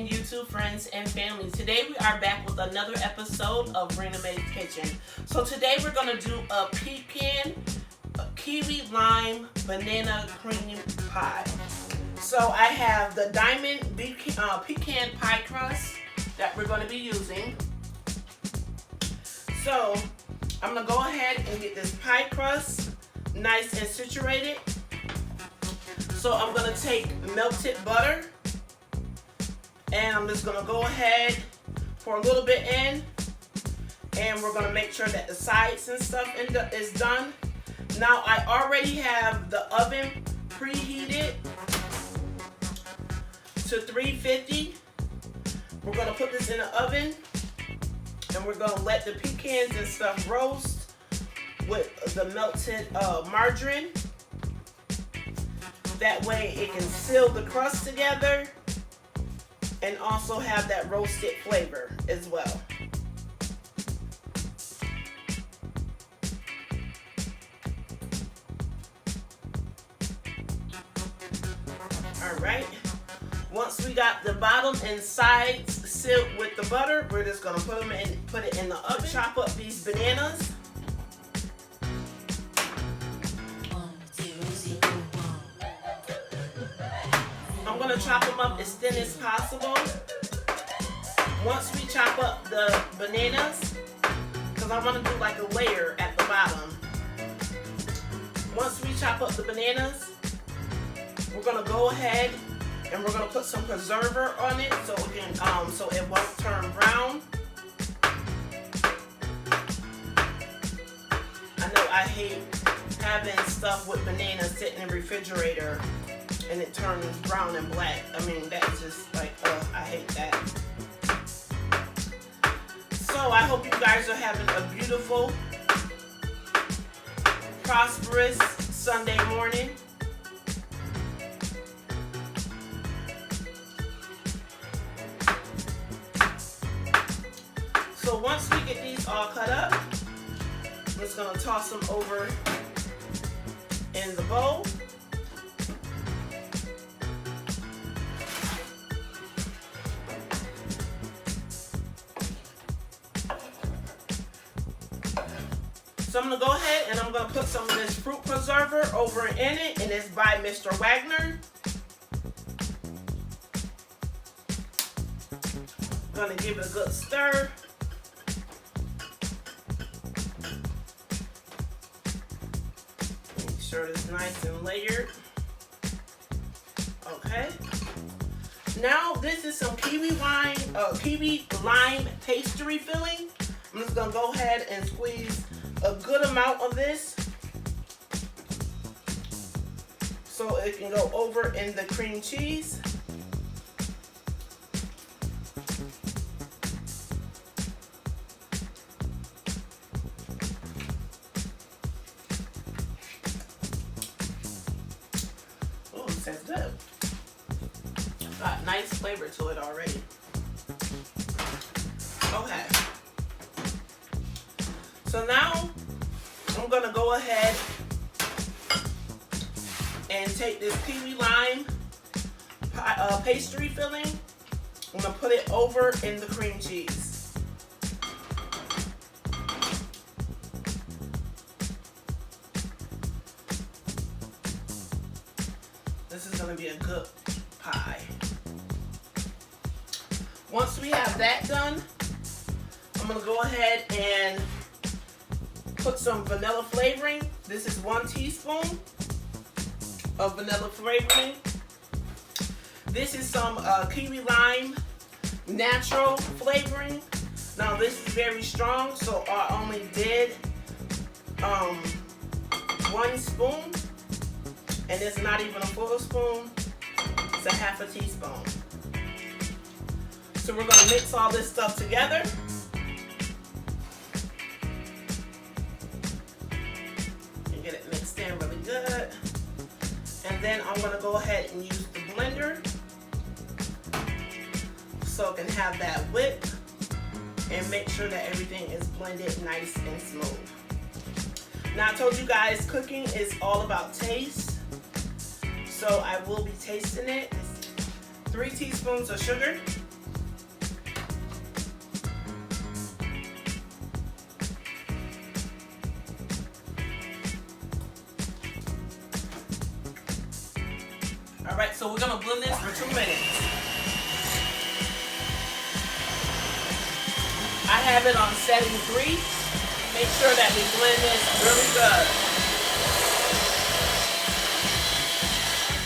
and YouTube friends and family. Today we are back with another episode of Rena Mae's Kitchen. So today we're going to do a pecan, kiwi lime banana cream pie. So I have the diamond pecan pie crust that we're going to be using. So I'm going to go ahead and get this pie crust nice and saturated. So I'm going to take melted butter. And I'm just going to go ahead, pour a little bit in, and we're going to make sure that the sides and stuff is done. Now I already have the oven preheated to 350. We're going to put this in the oven, and we're going to let the pecans and stuff roast with the melted margarine. That way it can seal the crust together and also have that roasted flavor as well. All right. Once we got the bottom and sides sealed with the butter, we're just gonna put it in the oven. Chop up these bananas. I'm going to chop them up as thin as possible. Once we chop up the bananas, because I want to do like a layer at the bottom. Once we chop up the bananas, we're going to go ahead and we're going to put some preserver on it so it can, so it won't turn brown. I know I hate having stuff with bananas sitting in the refrigerator and it turns brown and black. I mean, that's just like, I hate that. So I hope you guys are having a beautiful, prosperous Sunday morning. So once we get these all cut up, I'm just gonna toss them over in the bowl. So I'm going to go ahead and I'm going to put some of this fruit preserver over in it, and it's by Mr. Wagner. Going to give it a good stir. Make sure it's nice and layered. Okay. Now this is some kiwi lime pastry filling. I'm just going to go ahead and squeeze a good amount of this so it can go over in the cream cheese. Oh, it tastes good. Got nice flavor to it already. Okay. So now I'm going to go ahead and take this kiwi lime pastry filling. I'm going to put it over in the cream cheese. This is going to be a good pie. Once we have that done, I'm going to go ahead and put some vanilla flavoring. This is 1 teaspoon of vanilla flavoring. This is some kiwi lime natural flavoring. Now this is very strong, so I only did 1 spoon, and it's not even a full spoon. It's a half a teaspoon. So we're going to mix all this stuff together. Get it mixed in really good. And then I'm going to go ahead and use the blender so it can have that whip and make sure that everything is blended nice and smooth. Now I told you guys cooking is all about taste. So I will be tasting it. 3 teaspoons of sugar. All right, so we're gonna blend this for 2 minutes. I have it on setting 3. Make sure that we blend this really good.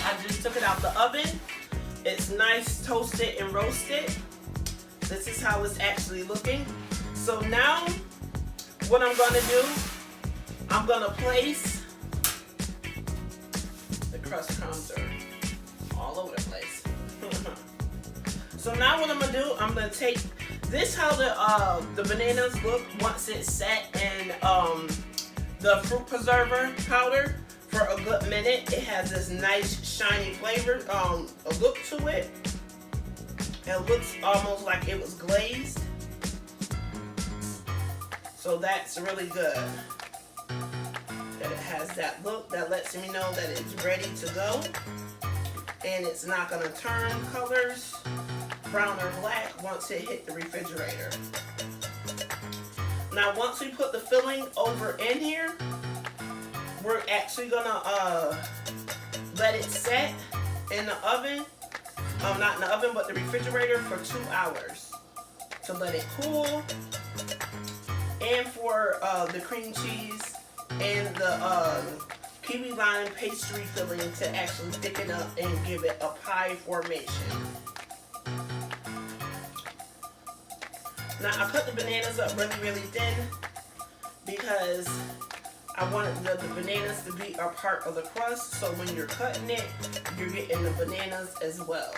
I just took it out the oven. It's nice, toasted and roasted. This is how it's actually looking. So now, what I'm gonna do, I'm gonna place, the crust crumbs are all over the place. So now what I'm gonna do, I'm gonna take this, how the bananas look once it's set in the fruit preserver powder for a good minute. It has this nice shiny flavor, a look to it. It looks almost like it was glazed. So that's really good. That it has that look that lets me know that it's ready to go. And it's not gonna turn colors brown or black once it hit the refrigerator. Now once we put the filling over in here, we're actually gonna let it set in the oven. Not in the oven, but the refrigerator for 2 hours to let it cool, and for the cream cheese and the kiwi lime pastry filling to actually thicken up and give it a pie formation. Now I cut the bananas up really, really thin because I wanted the bananas to be a part of the crust, so when you're cutting it, you're getting the bananas as well.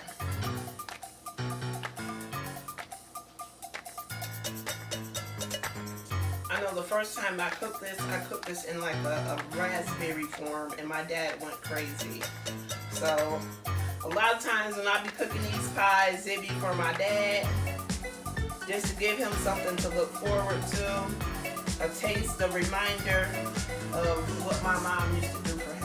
I know the first time I cooked this in like a raspberry form, and my dad went crazy. So a lot of times when I be cooking these pies, it be for my dad, just to give him something to look forward to, a taste, a reminder of what my mom used to do for him.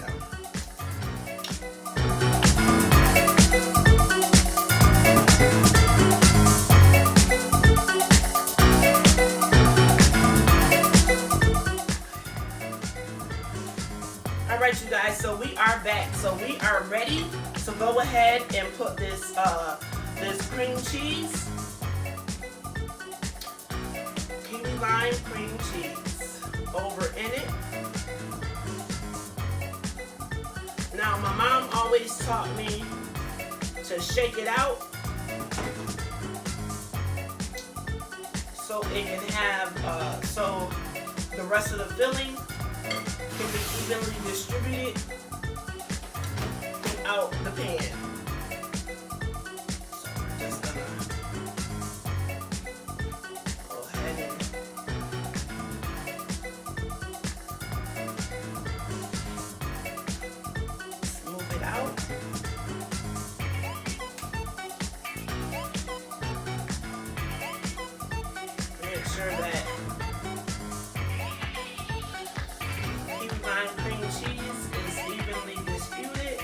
All right, you guys, so we are back. So we are ready to go ahead and put this this cream cheese, kiwi lime cream cheese, over in it. Now my mom always taught me to shake it out so it can have so the rest of the filling can be evenly distributed out the pan. So I'm just gonna go ahead and smooth it out. Make sure that cream cheese is evenly distributed,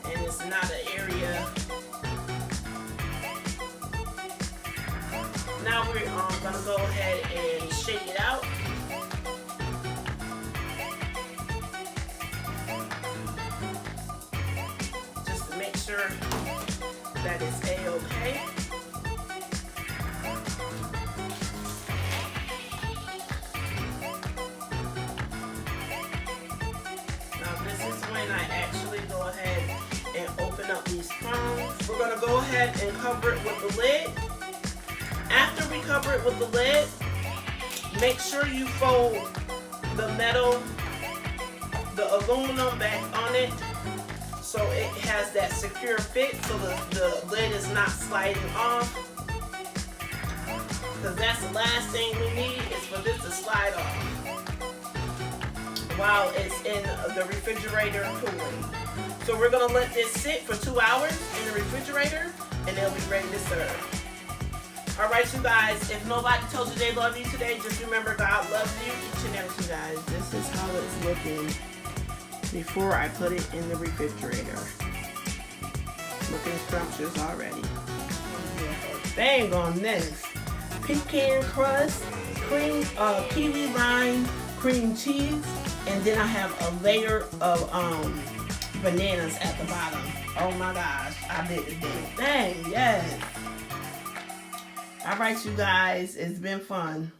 and it's not an area. Now we're gonna go ahead and shake it out. Just to make sure that it's A-okay. I actually go ahead and open up these crumbs. We're going to go ahead and cover it with the lid. After we cover it with the lid, make sure you fold the metal, the aluminum back on it so it has that secure fit, so the lid is not sliding off. Because that's the last thing we need, is for this to slide off while it's in the refrigerator cooling. So we're gonna let this sit for 2 hours in the refrigerator, and they'll be ready to serve. All right, you guys, if nobody told you they love you today, just remember God loves you, each and every. You guys, this is how it's looking before I put it in the refrigerator. Looking scrumptious already. Bang on this. Pecan crust, cream, kiwi lime, cream cheese, and then I have a layer of bananas at the bottom. Oh my gosh, I did the damn thing, yes. All right, you guys, it's been fun.